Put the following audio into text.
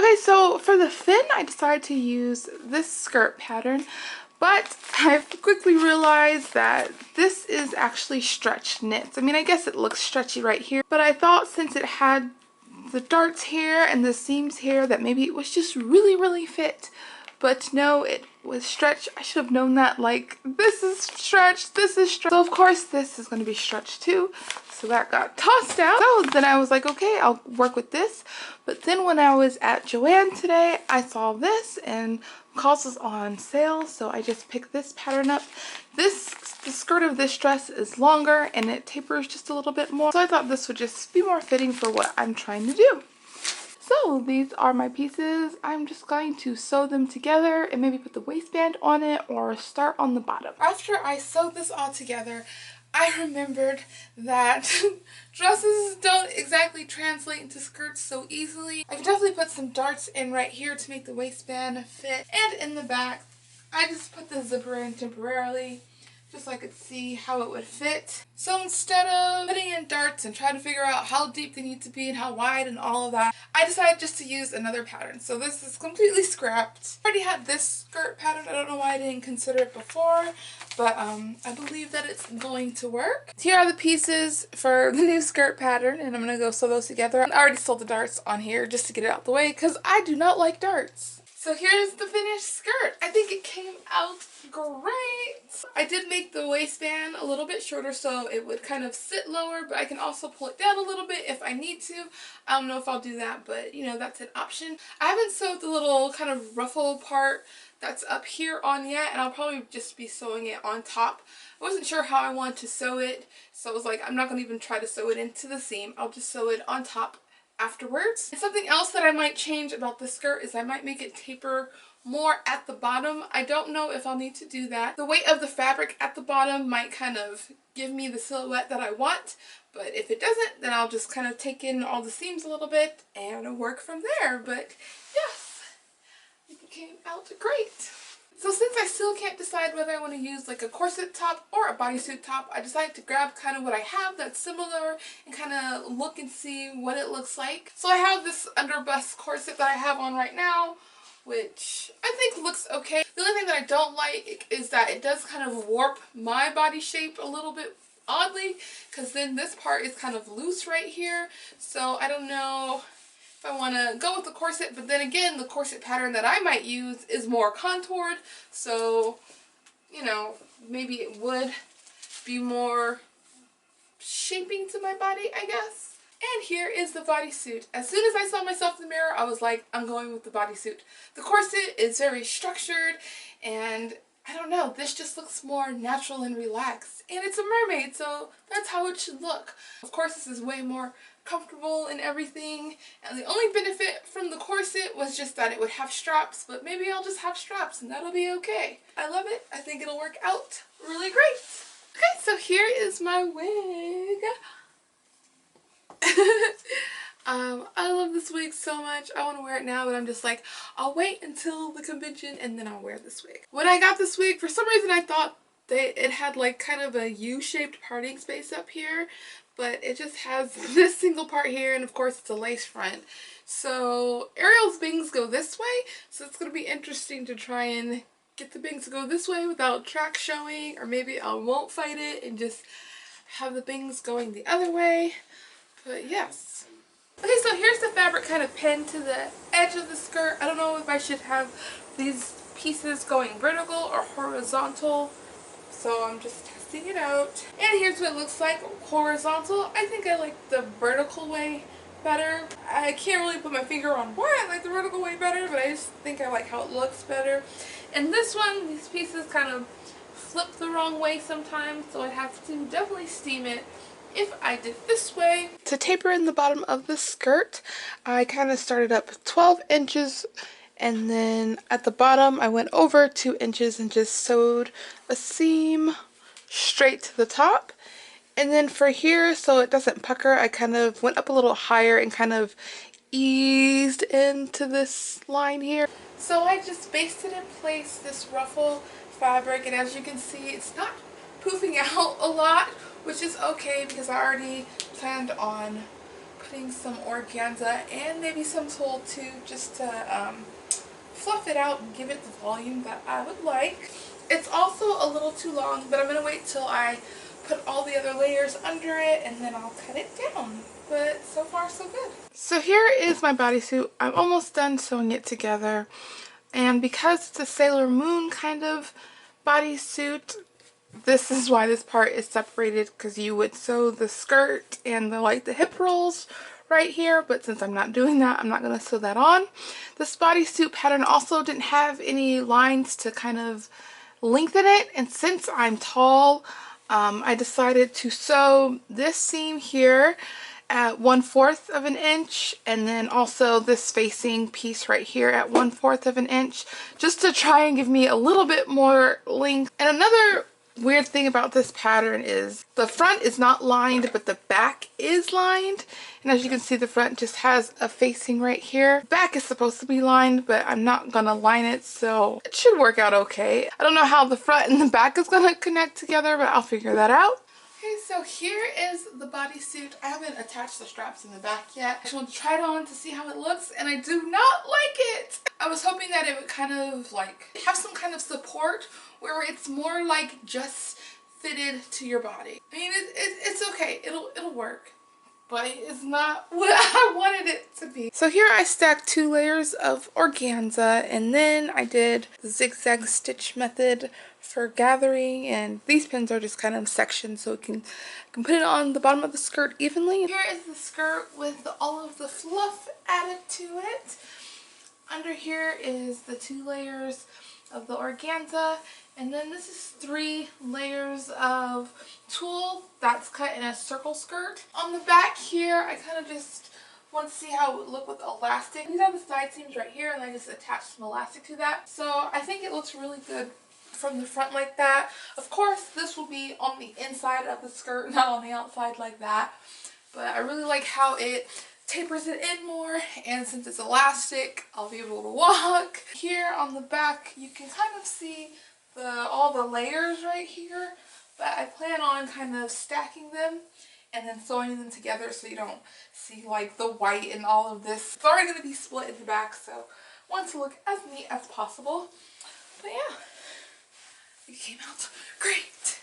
Okay, so for the fin, I decided to use this skirt pattern, but I quickly realized that this is actually stretch knits. I mean, I guess it looks stretchy right here, but I thought since it had the darts here and the seams here that maybe it was just really fit. But no, it was stretched. I should have known that. Like, this is stretched, this is stretched. So of course this is going to be stretched too. So that got tossed out. So then I was like, okay, I'll work with this. But then when I was at Joann today, I saw this and cost was on sale. So I just picked this pattern up. The skirt of this dress is longer and it tapers just a little bit more. So I thought this would just be more fitting for what I'm trying to do. So these are my pieces. I'm just going to sew them together and maybe put the waistband on it or start on the bottom. After I sewed this all together, I remembered that dresses don't exactly translate into skirts so easily. I can definitely put some darts in right here to make the waistband fit, and in the back I just put the zipper in temporarily just so I could see how it would fit. So instead of putting in darts and trying to figure out how deep they need to be and how wide and all of that, I decided just to use another pattern. So this is completely scrapped. I already had this skirt pattern. I don't know why I didn't consider it before, but I believe that it's going to work. Here are the pieces for the new skirt pattern, and I'm going to go sew those together. I already sewed the darts on here just to get it out the way because I do not like darts. So here's the finished skirt. I think it came out great. I did make the waistband a little bit shorter so it would kind of sit lower, but I can also pull it down a little bit if I need to. I don't know if I'll do that, but you know, that's an option. I haven't sewed the little kind of ruffle part that's up here on yet, and I'll probably just be sewing it on top. I wasn't sure how I wanted to sew it, so I was like, I'm not going to even try to sew it into the seam. I'll just sew it on top afterwards. And something else that I might change about the skirt is I might make it taper more at the bottom. I don't know if I'll need to do that. The weight of the fabric at the bottom might kind of give me the silhouette that I want, but if it doesn't, then I'll just kind of take in all the seams a little bit and work from there. But yes, it came out great. So since I still can't decide whether I want to use like a corset top or a bodysuit top, I decided to grab kind of what I have that's similar and kind of look and see what it looks like. So I have this underbust corset that I have on right now, which I think looks okay. The only thing that I don't like is that it does kind of warp my body shape a little bit oddly, because then this part is kind of loose right here. So I don't know if I want to go with the corset, but then again, the corset pattern that I might use is more contoured, so, you know, maybe it would be more shaping to my body, I guess. And here is the bodysuit. As soon as I saw myself in the mirror, I was like, I'm going with the bodysuit. The corset is very structured, and I don't know, this just looks more natural and relaxed. And it's a mermaid, so that's how it should look. Of course, this is way more comfortable and everything, and the only benefit from the corset was just that it would have straps, but maybe I'll just have straps and that'll be okay. I love it. I think it'll work out really great. Okay, so here is my wig. I love this wig so much. I want to wear it now, but I'm just like, I'll wait until the convention and then I'll wear this wig. When I got this wig, for some reason I thought it had like kind of a U-shaped parting space up here, but it just has this single part here, and of course it's a lace front. So Ariel's bangs go this way, so it's going to be interesting to try and get the bangs to go this way without track showing, or maybe I won't fight it and just have the bangs going the other way. But yes. Okay, so here's the fabric kind of pinned to the edge of the skirt. I don't know if I should have these pieces going vertical or horizontal, so I'm just testing it out. And here's what it looks like horizontal. I think I like the vertical way better. I can't really put my finger on why I like the vertical way better, but I just think I like how it looks better. And this one, these pieces kind of flip the wrong way sometimes, so I'd have to definitely steam it if I did this way. To taper in the bottom of the skirt, I kind of started up 12 inches, and then at the bottom I went over 2 inches and just sewed a seam straight to the top. And then for here, so it doesn't pucker, I kind of went up a little higher and kind of eased into this line here. So I just basted in place this ruffle fabric, and as you can see, it's not poofing out a lot, which is okay because I already planned on putting some organza and maybe some tulle too, just to fluff it out and give it the volume that I would like. It's also a little too long, but I'm going to wait till I put all the other layers under it and then I'll cut it down. But so far so good. So here is my bodysuit. I'm almost done sewing it together. And because it's a Sailor Moon kind of bodysuit, this is why this part is separated, because you would sew the skirt and the hip rolls right here, but since I'm not doing that, I'm not going to sew that on. This bodysuit pattern also didn't have any lines to kind of lengthen it, and since I'm tall, I decided to sew this seam here at 1/4 of an inch, and then also this facing piece right here at 1/4 of an inch, just to try and give me a little bit more length. And another weird thing about this pattern is the front is not lined, but the back is lined. And as you can see, the front just has a facing right here. The back is supposed to be lined, but I'm not gonna line it, so it should work out okay. I don't know how the front and the back is gonna connect together, but I'll figure that out. Okay, so here is the bodysuit. I haven't attached the straps in the back yet. I just want to try it on to see how it looks, and I do not like it. I was hoping that it would kind of like have some kind of support where it's more like just fitted to your body. I mean, it's okay. It'll work, but it's not what I wanted it to be. So here I stacked 2 layers of organza, and then I did the zigzag stitch method for gathering, and these pins are just kind of sections so I can put it on the bottom of the skirt evenly. Here is the skirt with all of the fluff added to it. Under here is the 2 layers of the organza, and then this is 3 layers of tulle that's cut in a circle skirt. On the back here, I kind of just want to see how it would look with elastic. These are the side seams right here, and I just attached some elastic to that. So I think it looks really good from the front like that. Of course, this will be on the inside of the skirt, not on the outside like that. But I really like how it tapers it in more, and since it's elastic, I'll be able to walk. Here on the back, you can kind of see all the layers right here, but I plan on kind of stacking them and then sewing them together so you don't see like the white and all of this. It's already going to be split in the back, so I want it to look as neat as possible. But yeah, it came out great.